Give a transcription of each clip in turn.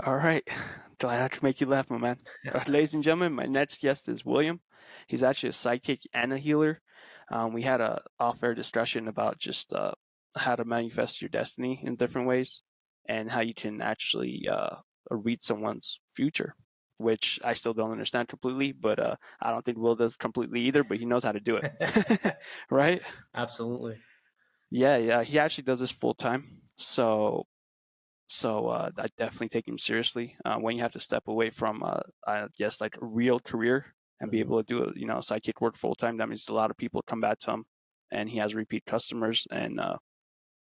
All right. Glad I could make you laugh, my man. Ladies and gentlemen, my next guest is William. He's actually a psychic and a healer. We had a off-air discussion about just how to manifest your destiny in different ways and how you can actually read someone's future, which I still don't understand completely, but I don't think Will does completely either, but he knows how to do it. Right? Absolutely. Yeah, yeah. He actually does this full time. So I definitely take him seriously. When you have to step away from, I guess, like a real career and be Hmm. able to do, psychic work full time, that means a lot of people come back to him, and he has repeat customers, and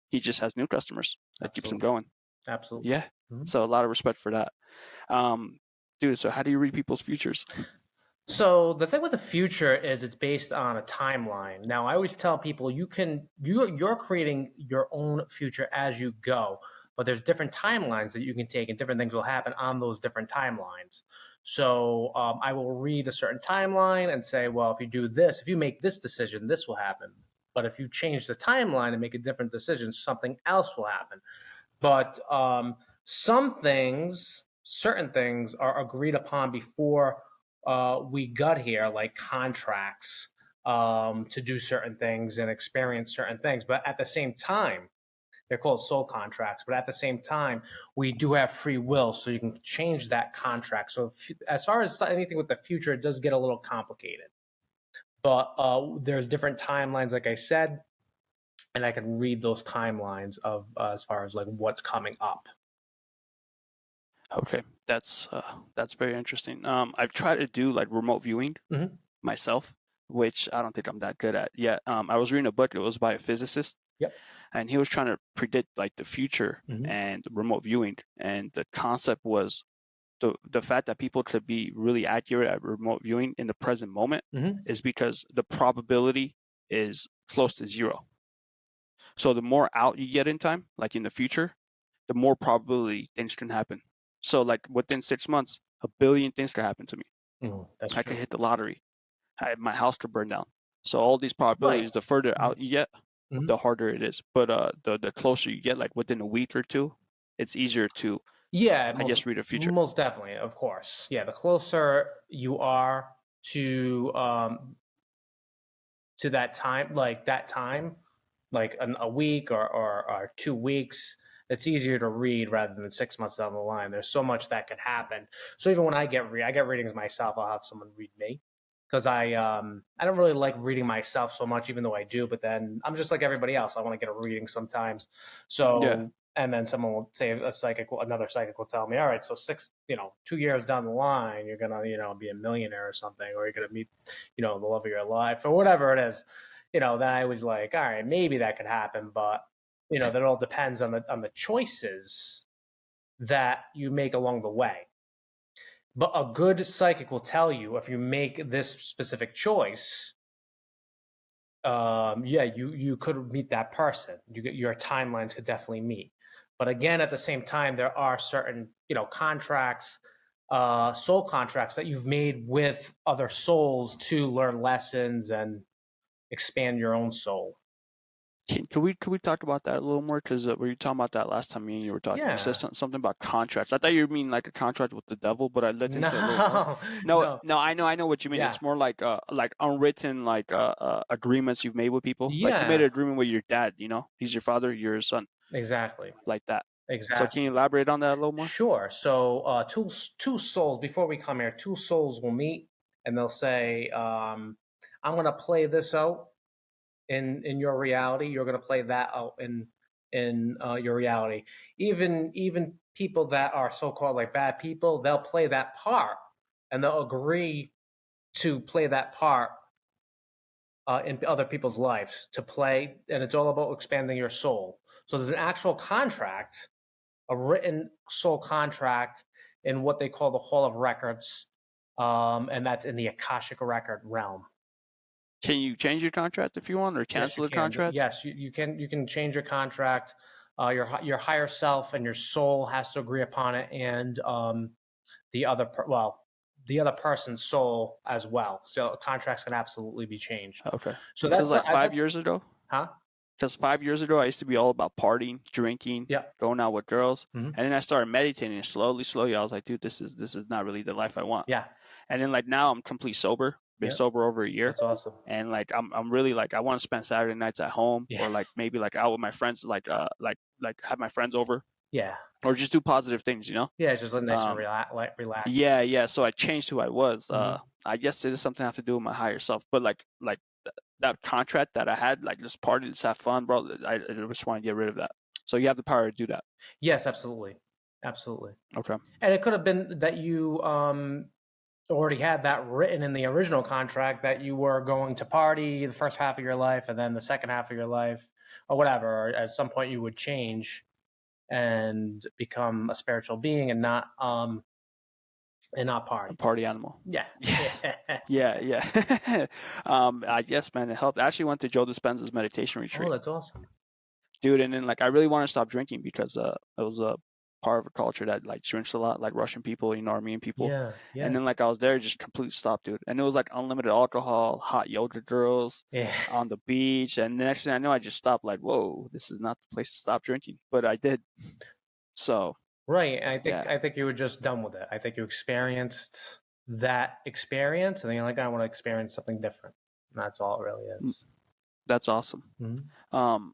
he just has new customers that keeps him Absolutely. going. Absolutely. Yeah. Mhm. So a lot of respect for that. Um, Dude, so how do you read people's futures? So the thing with the future is it's based on a timeline. Now, I always tell people you're creating your own future as you go, but there's different timelines that you can take, and different things will happen on those different timelines. So I will read a certain timeline and say, well, if you do this, if you make this decision, this will happen. But if you change the timeline and make a different decision, something else will happen. But some things, certain things, are agreed upon before we got here, like contracts to do certain things and experience certain things. But at the same time, they're called soul contracts. But at the same time, we do have free will, so you can change that contract. So, as far as anything with the future, it does get a little complicated. But there's different timelines, like I said, and I can read those timelines of as far as like what's coming up. Okay, that's very interesting. I've tried to do like remote viewing Hmm. myself, which I don't think I'm that good at yet. I was reading a book. It was by a physicist, Yep. and he was trying to predict like the future Hmm. and remote viewing. And the concept was the fact that people could be really accurate at remote viewing in the present moment Hmm. is because the probability is close to zero. So the more out you get in time, like in the future, the more probability things can happen. So like within 6 months, a billion things could happen to me. That's I could true. hit the lottery. My house could burn down. So all these Right. probabilities, the further out you get, Hmm. the harder it is. But the closer you get, like within a week or two, it's easier to, Yeah, I most guess, read a future. most definitely, of course. Yeah, the closer you are to that time, like a week or 2 weeks, it's easier to read rather than 6 months down the line. There's so much that could happen. So even when I get readings myself, I'll have someone read me because I don't really like reading myself so much, even though I do. But then I'm just like everybody else. I want to get a reading sometimes. Yeah. So and then someone will say another psychic will tell me, all right, so 2 years down the line, you're gonna be a millionaire or something, or you're gonna meet the love of your life or whatever it is. Then I was like, all right, maybe that could happen, but that all depends on the choices that you make along the way. But a good psychic will tell you if you make this specific choice, yeah, you could meet that person. Your timelines could definitely meet. But again, at the same time, there are certain contracts, soul contracts that you've made with other souls to learn lessons and expand your own soul. Can we talk about that a little more? Because we were talking about that last time me and you were talking. You said Yeah. something about contracts. I thought you mean like a contract with the devil, but I looked into it a little more. No, No, no. no, I know what you mean. Yeah. It's more like unwritten agreements you've made with people. Like you made Yeah. an agreement with your dad. He's your father, you're his son, Exactly. like that. So can Exactly. you elaborate on that a little more? Sure. So two souls before we come here, two souls will meet and they'll say, "I'm going to play this out in your reality. You're going to play that out in your reality." Even people that are so called like bad people, they'll play that part and they'll agree to play that part in other people's lives to play, and it's all about expanding your soul. So there's an actual contract, a written soul contract in what they call the Hall of Records, and that's in the Akashic record realm. Can you change your contract if you want, or Yes, you cancel the can. contract? Yes, you can. You can change your contract. Your higher self and your soul has to agree upon it, and the other person's soul as well. So contracts can absolutely be changed. Okay. So This is like five that's years ago. huh? Because 5 years ago, I used to be all about partying, drinking, Yeah. going out with girls, Mhm. and then I started meditating. And slowly, I was like, dude, this is not really the life I want. Yeah. And then like now, I'm completely sober. Been Yeah. sober over a year, That's awesome. and like I'm really like I want to spend Saturday nights at home, Yeah. or like maybe like out with my friends, like have my friends over, Yeah. or just do positive things, you know. Yeah. It's just like nice and Um, relaxed. yeah. So I changed who I was. Mhm. I guess it is something I have to do with my higher self. But like that contract that I had, like just party, just have fun, bro. I just want to get rid of that. So you have the power to do that. Yes, absolutely. Absolutely. Okay. And it could have been that you already had that written in the original contract that you were going to party the first half of your life and then the second half of your life or whatever. Or at some point you would change and become a spiritual being and not A party. party animal. Yeah. Yeah. I guess, man, it helped. I actually went to Joe Dispenza's meditation retreat, Oh, that's awesome. dude. And then like I really want to stop drinking because it was a part of a culture that like drinks a lot, like Russian people, you know, Armenian people. Yeah. Yeah. And then like I was there, just completely stopped, dude. And it was like unlimited alcohol, hot yoga girls Yeah. on the beach. And the next thing I know, I just stopped. Like, whoa, this is not the place to stop drinking. But I did. So Right. And yeah, I think you were just done with it. I think you experienced that experience and then you're like, I want to experience something different. And that's all it really is. that's awesome. Mm-hmm.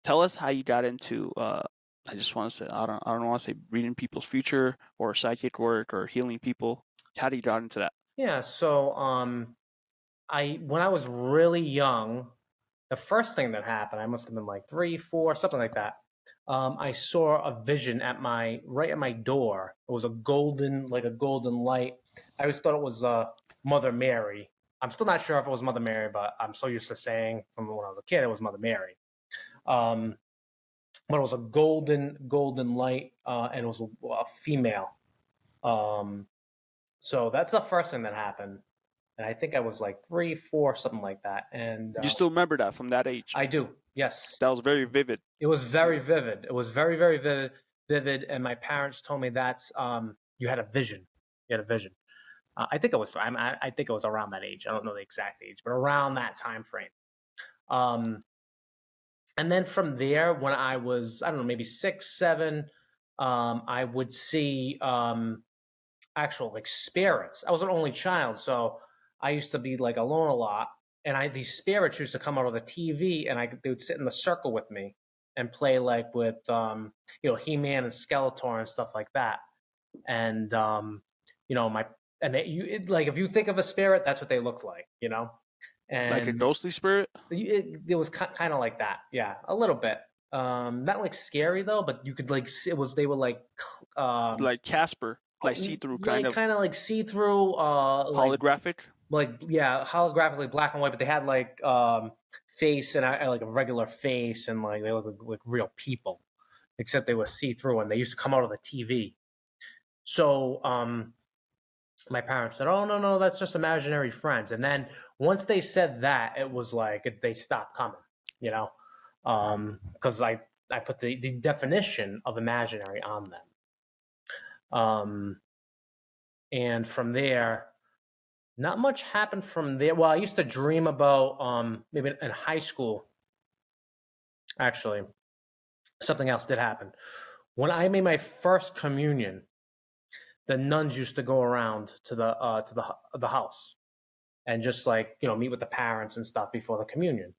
Tell us how you got into. I just want to say I don't want to say reading people's future or psychic work or healing people. How did you got into that? Yeah, so when I was really young, the first thing that happened, I must have been like 3, 4, something like that. I saw a vision right at my door. It was a golden light. I always thought it was Mother Mary. I'm still not sure if it was Mother Mary, but I'm so used to saying from when I was a kid it was Mother Mary. But it was a golden light, and it was a female. So that's the first thing that happened. And I think I was like 3, 4, something like that. And You still remember that from that age? I do, yes. That was very vivid. It was very vivid. It was very, very vivid. And my parents told me that's you had a vision. You had a vision. I think it was. I think it was around that age. I don't know the exact age, but around that time frame. And then from there, when I was, I don't know, maybe 6, 7, I would see actual like spirits. I was an only child, so I used to be like alone a lot, and these spirits used to come out of the TV, and they would sit in the circle with me and play like with He-Man and Skeletor and stuff like that, and like if you think of a spirit, that's what they look like, and Like a ghostly spirit? it was kind of like that, yeah, a little bit. Not like scary though, but you could like they were like Casper, like see-through kind of like see-through, holographic. Holographically black and white, but they had like face and like a regular face, and like they looked like real people, except they were see-through, and they used to come out of the TV. So my parents said, "Oh no, that's just imaginary friends." And then once they said that, it was like they stopped coming, because I put the definition of imaginary on them. And from there, not much happened from there. Well, I used to dream about maybe in high school. Actually, something else did happen. When I made my first communion, the nuns used to go around to the house and just like meet with the parents and stuff before the communion.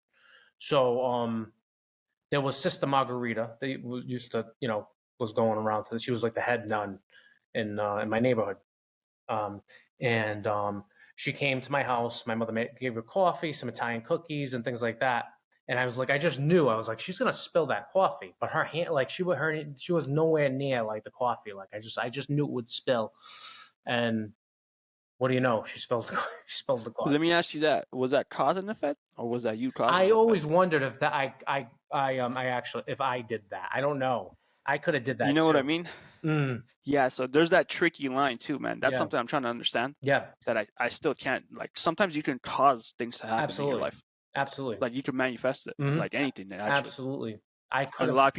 So there was Sister Margarita. They used to was going around she was like the head nun in my neighborhood. And she came to my house. My mother gave her coffee, some Italian cookies, and things like that. And I was like, I just knew. I was like, she's gonna spill that coffee. But her hand, like she was nowhere near like the coffee. Like I just knew it would spill. And what do you know? She spills the coffee. Let me ask you that: was that cause and effect, or was that you causing? I always wondered if that I actually if I did that. I don't know. I could have did that. You know too. what I mean? Yeah. So there's that tricky line too, man. That's something I'm trying to understand. Yeah. That I still can't. Like sometimes you can cause things to happen in your life. Absolutely. Like you can manifest it, like anything. Actually. Absolutely. I could. A lot of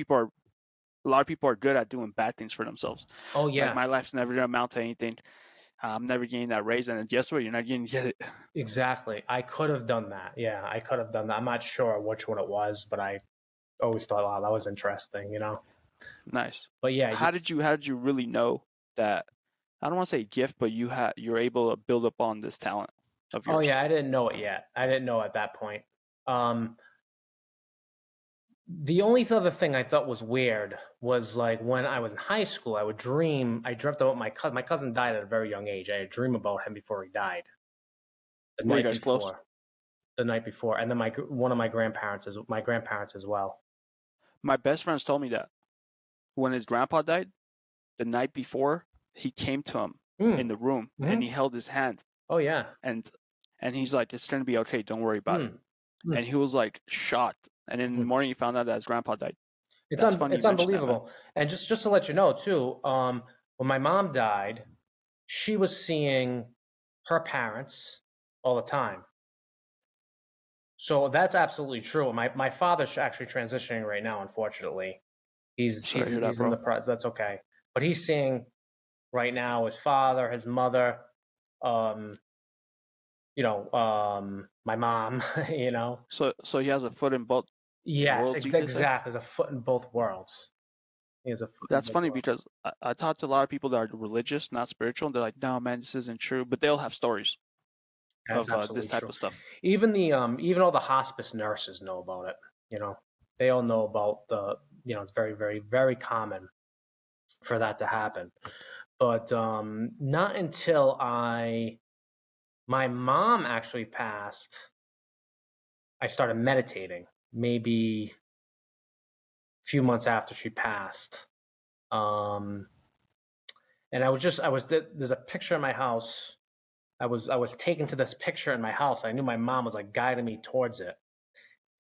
people are good at doing bad things for themselves. Oh yeah. Like my life's never gonna amount to anything. I'm never getting that raise, and guess what? You're not going to get it. Exactly. I could have done that. Yeah, I could have done that. I'm not sure which one it was, but I always thought, wow, that was interesting, you know. Nice. But yeah, How did you really know that? I don't want to say gift, but you're able to build up on this talent of oh yours. yeah, I didn't know it yet. I didn't know at that point. Um, the only other thing I thought was weird was like when I was in high school, I would dream. I dreamt about my cousin. My cousin died at a very young age. I had a dream about him before he died, the Were you night guys close? before. The night before, and then one of my grandparents as well. My best friends told me that when his grandpa died, the night before, he came to him Mm. in the room and he held his hand Oh yeah. and he's like, "It's gonna be okay. Don't worry about it." Mm. Mm. And he was like shocked. And in the Mm. morning, he found out that his grandpa died. That's funny you It's mentioned that, man. unbelievable. And just to let you know too, when my mom died, she was seeing her parents all the time. So that's absolutely true. My father's actually transitioning right now. Unfortunately, Sorry to hear that, he's in the bro. process. That's okay. But he's seeing right now his father, his mother, um, my mom. You know. So he has a foot in both Yes, worlds, you could say. exactly. There's a foot in both worlds. He has a foot in That's both funny worlds. because I talk to a lot of people that are religious, not spiritual, and they're like, "No, man, this isn't true." But they'll have stories That's of this absolutely type true. of stuff. Even all the hospice nurses know about it. You know, they all know about it's very, very, very common for that to happen. But not until my mom actually passed, I started meditating. Maybe a few months after she passed. Um, and there's a picture in my house. I was taken to this picture in my house. I knew my mom was like guiding me towards it.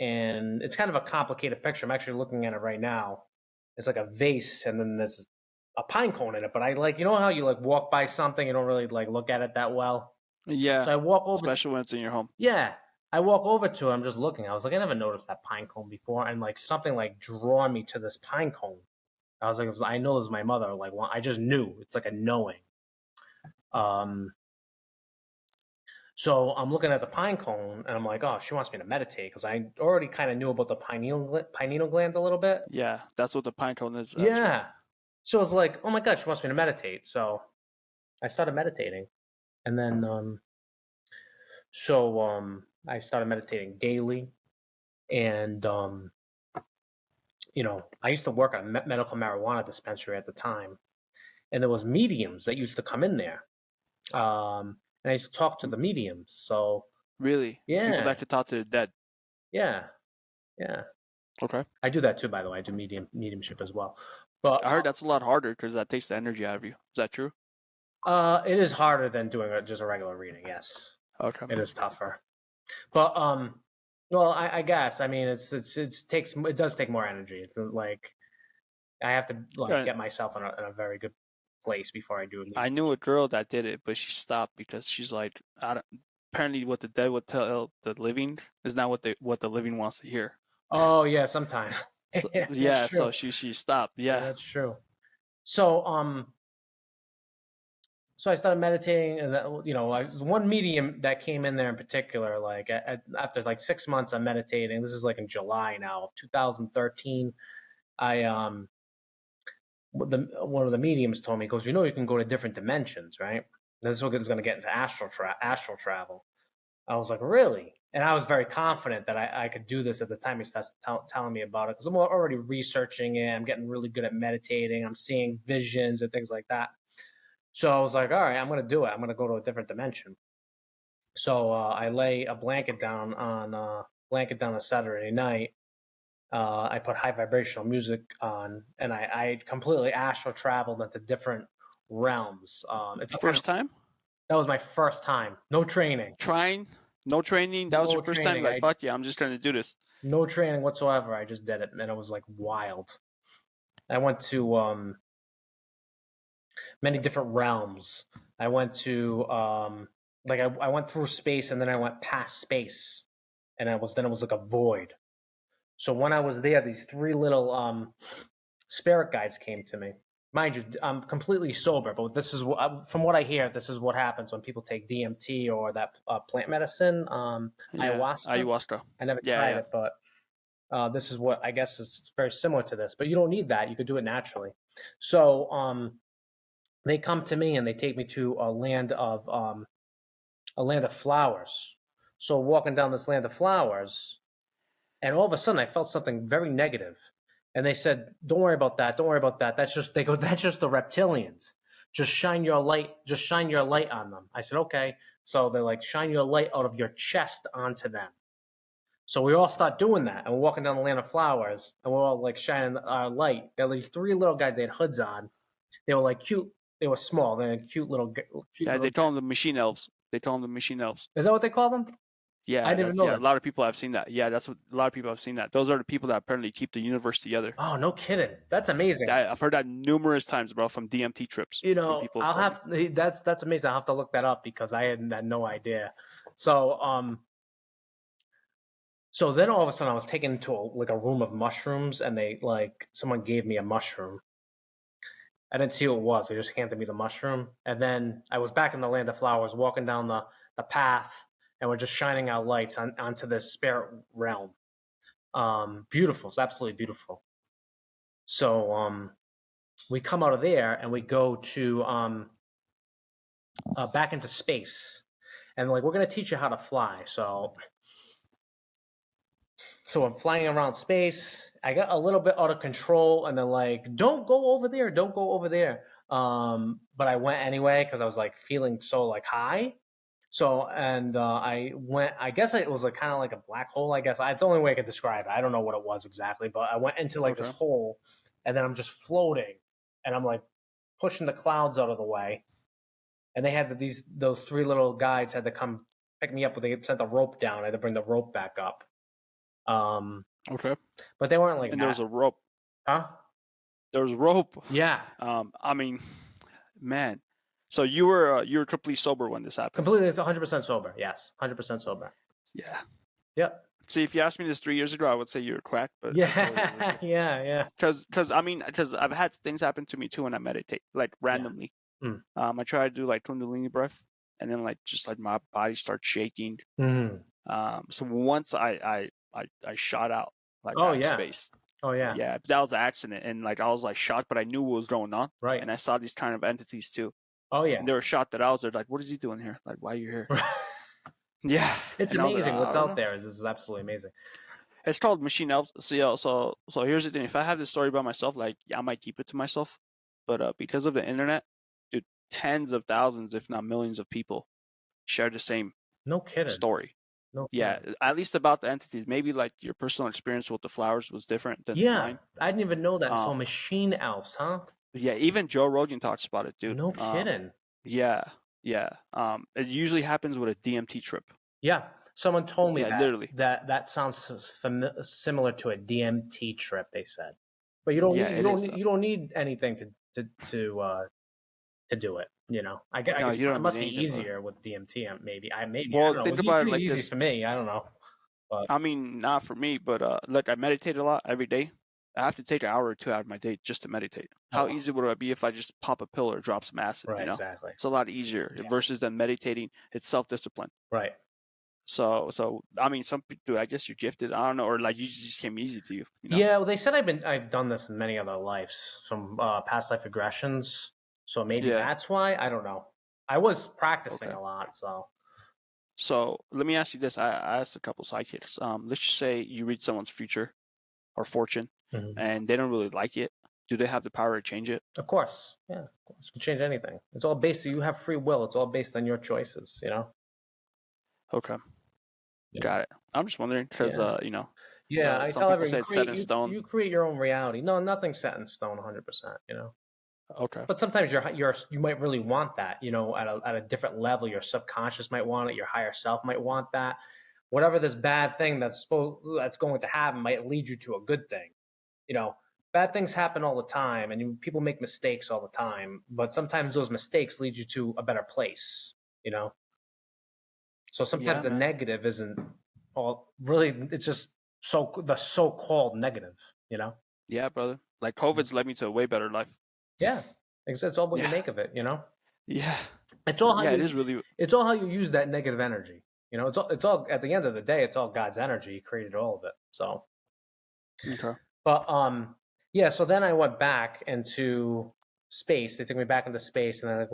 And it's kind of a complicated picture. I'm actually looking at it right now. It's like a vase, and then there's a pine cone in it. But I like, you know how you like walk by something, you don't really like look at it that well. Yeah, So I walk over. especially when it's in your home. Yeah, I walk over to it. I'm just looking. I was like, I never noticed that pine cone before, and like something like drawn me to this pine cone. I was like, I know this is my mother. Like, well, I just knew. It's like a knowing. Um, So I'm looking at the pine cone and I'm like, oh, she wants me to meditate because I already kind of knew about the pineal gland a little bit. Yeah, that's what the pine cone is actually. Yeah. So I was like, oh my God, she wants me to meditate. So I started meditating. And then, I started meditating daily. And, I used to work at a medical marijuana dispensary at the time. And there was mediums that used to come in there. And I used to talk to the mediums. So, Really, people yeah, that could talk to the dead. yeah, yeah. Okay, I do that too, by the way. I do mediumship as well. But I heard that's a lot harder because that takes the energy out of you. Is that true? it is harder than doing just a regular reading. Yes, Okay. it is tougher. But well, I guess I mean it does take more energy. It's like I have to like Yeah, get myself in a very good place before I do a I medium. knew a girl that did it, but she stopped because she's like, I don't, apparently what the dead would tell the living is not what the living wants to hear. Oh yeah, sometimes. So That's yeah, so true. she stopped. Yeah, Yeah. that's true. So so I started meditating, and there's one medium that came in there in particular. Like after like 6 months of meditating, this is like in July now of 2013. I one of the mediums told me, goes, you can go to different dimensions, right? This is what is going to get into astral travel. I was like, really? And I was very confident that I could do this at the time he starts telling me about it because I'm already researching it. I'm getting really good at meditating. I'm seeing visions and things like that. So I was like, all right, I'm going to do it. I'm going to go to a different dimension. So I lay a blanket down a Saturday night. I put high vibrational music on, and I completely astral traveled into different realms. It's a kind of First time that was my first time. No training, trying, no training. That was no your first time. training. Like fuck yeah, I'm just trying to do this. No training whatsoever. I just did it, and it was like wild. I went to many different realms. I went to I went through space and then I went past space, and then it was like a void. So when I was there, these three little spirit guides came to me. Mind you, I'm completely sober, but this is from what I hear. This is what happens when people take DMT or that plant medicine, Yeah, ayahuasca. ayahuasca. I never Yeah, tried yeah. it, but This is what I guess is very similar to this, but you don't need that. You could do it naturally. So they come to me and they take me to a land of flowers. So walking down this land of flowers, and all of a sudden I felt something very negative. And they said, "Don't worry about that. Don't worry about that. That's just," they go, "That's just the reptilians. Just shine your light. Just shine your light on them." I said, "Okay." So they're like, "Shine your light out of your chest onto them." So we all start doing that, and we're walking down the land of flowers, and we're all like shining our light. There were these three little guys. They had hoods on. They were like cute. They were small. They had cute little. Yeah, they call them the machine elves. They call them the machine elves. Is that what they call them? Yeah, I didn't even know a that. lot of people have seen that. Yeah, that's what a lot of people have seen that. Those are the people that apparently keep the universe together. Oh, no kidding. That's amazing. I've heard that numerous times, bro, from DMT trips. You from know, people I'll have that's amazing. I'll have to look that up because I had no idea. So so then all of a sudden I was taken into a room of mushrooms, and they like someone gave me a mushroom. I didn't see what it was. They just handed me the mushroom, and then I was back in the land of flowers, walking down the path, and we're just shining our lights onto this spirit realm. Beautiful. It's absolutely beautiful. So we come out of there and we go to back into space, and like, we're going to teach you how to fly. So I'm flying around space. I got a little bit out of control, and they're like, "Don't go over there, don't go over there." But I went anyway because I was like feeling so like high. So and I went. I guess it was like kind of like a black hole. I guess it's the only way I could describe it. I don't know what it was exactly, but I went into like this hole, and then I'm just floating, and I'm like pushing the clouds out of the way. And they had those three little guys had to come pick me up. They sent the rope down. I had to bring the rope back up. But they weren't like. And there was a rope. Huh? There was rope. Yeah. I mean, man. So you were completely sober when this happened. Completely, 100% sober. Yes, 100% sober. Yeah. Yep. See, if you asked me this 3 years ago, I would say you were quack. But yeah, yeah. Because I've had things happen to me too when I meditate, like randomly. Yeah. I try to do like Kundalini breath, and then like just like my body starts shaking. So once I shot out like out of space. Oh yeah. Yeah, that was an accident, and like I was like shocked, but I knew what was going on. Right. And I saw these kind of entities too. Oh yeah. And they were shocked that I was there. Like, what is he doing here? Like, why are you here? Yeah. It's amazing what's out there. This is absolutely amazing. It's called Machine Elves. So here's the thing. If I have this story by myself, like I might keep it to myself. But because of the internet, dude, tens of thousands, if not millions of people share the same story. No kidding. Yeah, at least about the entities. Maybe like your personal experience with the flowers was different than mine. I didn't even know that. So machine elves, huh? Yeah, even Joe Rogan talks about it, dude. No kidding. Yeah. It usually happens with a DMT trip. Yeah, someone told me that. Literally. That sounds similar to a DMT trip. They said, but you don't need anything to do it. You know, I guess it must be easier with DMT. Maybe. Well, think about it like easy this. for me. I don't know. But I mean, not for me, but look, I meditate a lot every day. I have to take an hour or two out of my day just to meditate. How easy would it be if I just pop a pill or drop some acid? Right, you know? Exactly. It's a lot easier versus than meditating. It's self-discipline. Right. So I mean, some people, I guess you're gifted. I don't know, or like you just came easy to you. You know? Yeah, well, they said I've done this in many other lives, some past life regressions. So maybe that's why. I don't know. I was practicing a lot, so. So let me ask you this: I asked a couple psychics. Let's just say you read someone's future or fortune, and they don't really like it. Do they have the power to change it? Of course, yeah, of course. You can change anything. It's all based. You have free will. It's all based on your choices. You know. Okay. Yeah. Got it. I'm just wondering because you know. Yeah, I tell everyone it's set in stone. You create your own reality. No, nothing's set in stone 100%. You know. Okay. But sometimes you might really want that. You know, at a different level, your subconscious might want it. Your higher self might want that. Whatever this bad thing that's going to happen might lead you to a good thing. You know, bad things happen all the time, and people make mistakes all the time. But sometimes those mistakes lead you to a better place. You know. So sometimes the negative isn't all really. It's just the so-called negative. You know. Yeah, brother. Like COVID's led me to a way better life. Yeah, it's all what you make of it, you know. Yeah, it's all. It is really. It's all how you use that negative energy. You know, it's all. At the end of the day, it's all God's energy. He created all of it. So. Okay. But yeah. So then I went back into space. They took me back into space, and then like,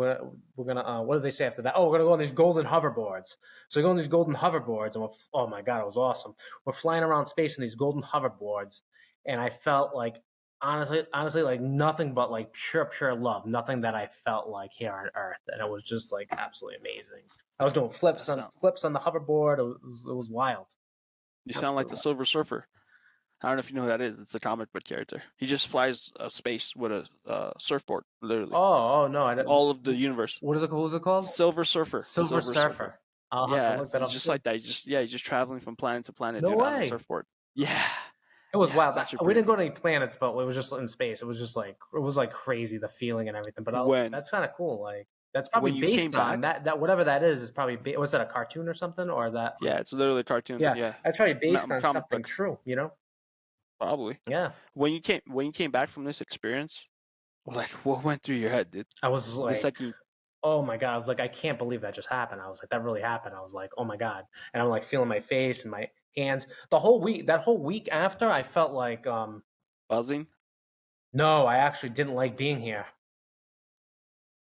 we're gonna. What did they say after that? Oh, we're gonna go on these golden hoverboards. So we go on these golden hoverboards, and oh my god, it was awesome. We're flying around space in these golden hoverboards, and I felt like honestly, like nothing but like pure love. Nothing that I felt like here on Earth, and it was just like absolutely amazing. I was doing That flips on sound, the hoverboard. It was wild. you sound like Absolutely the wild. Silver Surfer. I don't know if you know who that is. It's a comic book character. He just flies space with a surfboard, literally. Oh no, I don't. All of the universe. What is it? What was it called? Silver Surfer. Silver Silver Surfer. Surfer. I'll have to Yeah, look that it's up just too. like that. He's just traveling from planet to planet, No dude, on a way. surfboard. Yeah. It was Yeah, wild. it's actually We pretty didn't go cool. to any planets, but it was just in space. It was just like it was like crazy, the feeling and everything. But I was like, When that's kind of cool. Like that's probably when you came based on back, that whatever that is probably was that a cartoon or something or that like yeah, it's literally a cartoon, but yeah, yeah, that's probably based on comic something book, true. You know? probably. Yeah. When you came back from this experience, like what went through your head, dude? I was The like, second, oh my god! I was like, I can't believe that just happened. I was like, that really happened. I was like, oh my god! And I'm like feeling my face and my hands. The whole week, that whole week after, I felt like buzzing. no, I actually didn't like being here.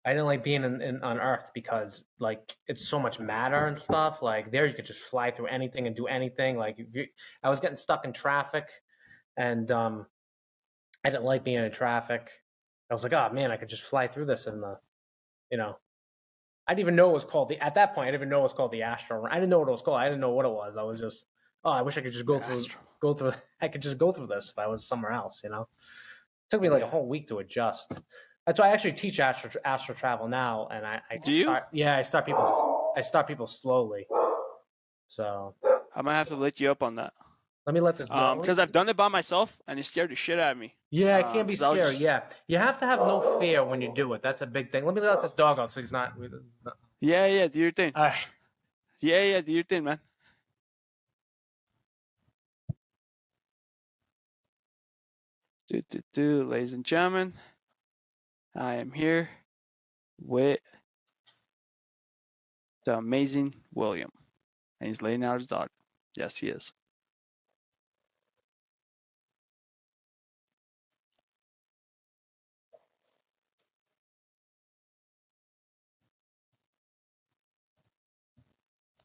I didn't like being on Earth because like it's so much matter and stuff. Like there, you could just fly through anything and do anything. Like I was getting stuck in traffic, and I didn't like being in traffic. I was like, oh man, I could just fly through this in the, you know, I didn't even know it was called the. At that point, I didn't even know it was called the Astro. I didn't know what it was called. I didn't know what it was. I was just, oh, I wish I could just Astro. go through. I could just go through this if I was somewhere else. You know, it took me like a Yeah. whole week to adjust. That's why I actually teach astro travel now, and I Do you? start. Yeah, I start people slowly. So I might have to let you up on that. let me let this go. Because I've done it by myself and it scared the shit out of me. Yeah, it can't be Because I was scary. just, Yeah, you have to have no fear when you do it. That's a big thing. Let me let this dog out so he's not. yeah, do your thing. All right. Yeah, do your thing, man. Ladies and gentlemen, I am here with the amazing William, and he's laying out his dog. Yes, he is.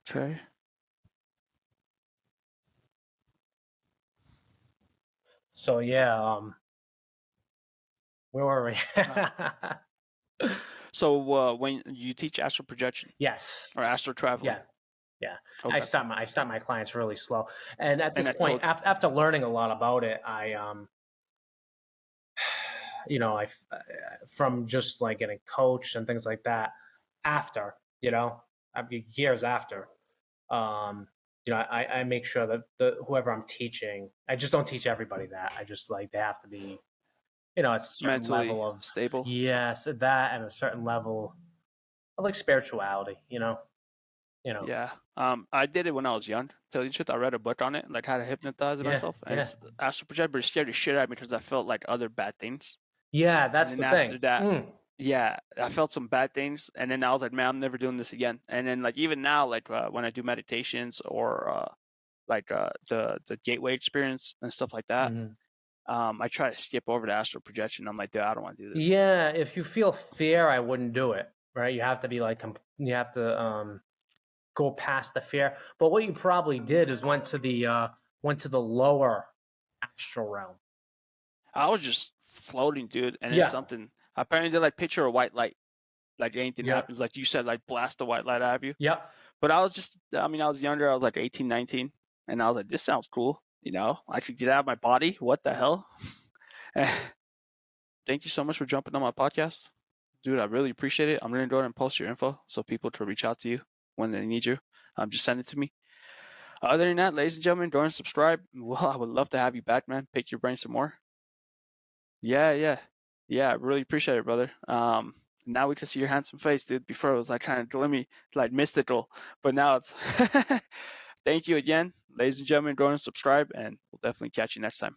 Okay. So yeah, where were we? So when you teach astral projection Yes. or astral traveling, Yeah. okay. I start my clients really slow, and at this And I point, told, after learning a lot about it, I you know, from just like getting coached and things like that. After you know, years after, you know, I make sure that whoever I'm teaching, I just don't teach everybody that. I just like they have to be, you know, it's a certain mentally level of stable. yes, that and a certain level of like spirituality, you know. Yeah. I did it when I was young. Tell you the truth, I read a book on it, like how to hypnotize Yeah, myself. And yeah, it's astral project, but it scared the shit out of me because I felt like other bad things. yeah. And That's then the thing. after that, Mm. yeah, I felt some bad things. And then I was like, man, I'm never doing this again. And then like even now, like when I do meditations or the gateway experience and stuff like that, Mm-hmm. I try to skip over the astral projection. I'm like, dude, I don't want to do this. Yeah, if you feel fear, I wouldn't do it. Right? You have to be like, you have to go past the fear. But what you probably did is went to the lower astral realm. I was just floating, dude, and it's Yeah. something. Apparently, they like picture a white light, like anything Yep. happens, like you said, like blast the white light out of you. Yep. But I was just, I mean, I was younger. I was like 18, 19, and I was like, this sounds cool. You know, I could get out of my body. What the hell? Thank you so much for jumping on my podcast, dude. I really appreciate it. I'm gonna go ahead and post your info so people can reach out to you when they need you. Just send it to me. Other than that, ladies and gentlemen, go and subscribe. Well, I would love to have you back, man. Pick your brain some more. Yeah. I really appreciate it, brother. Now we can see your handsome face, dude. Before it was like kind of gloomy, like mystical, but now it's. Thank you again, ladies and gentlemen. Go and subscribe, and we'll definitely catch you next time.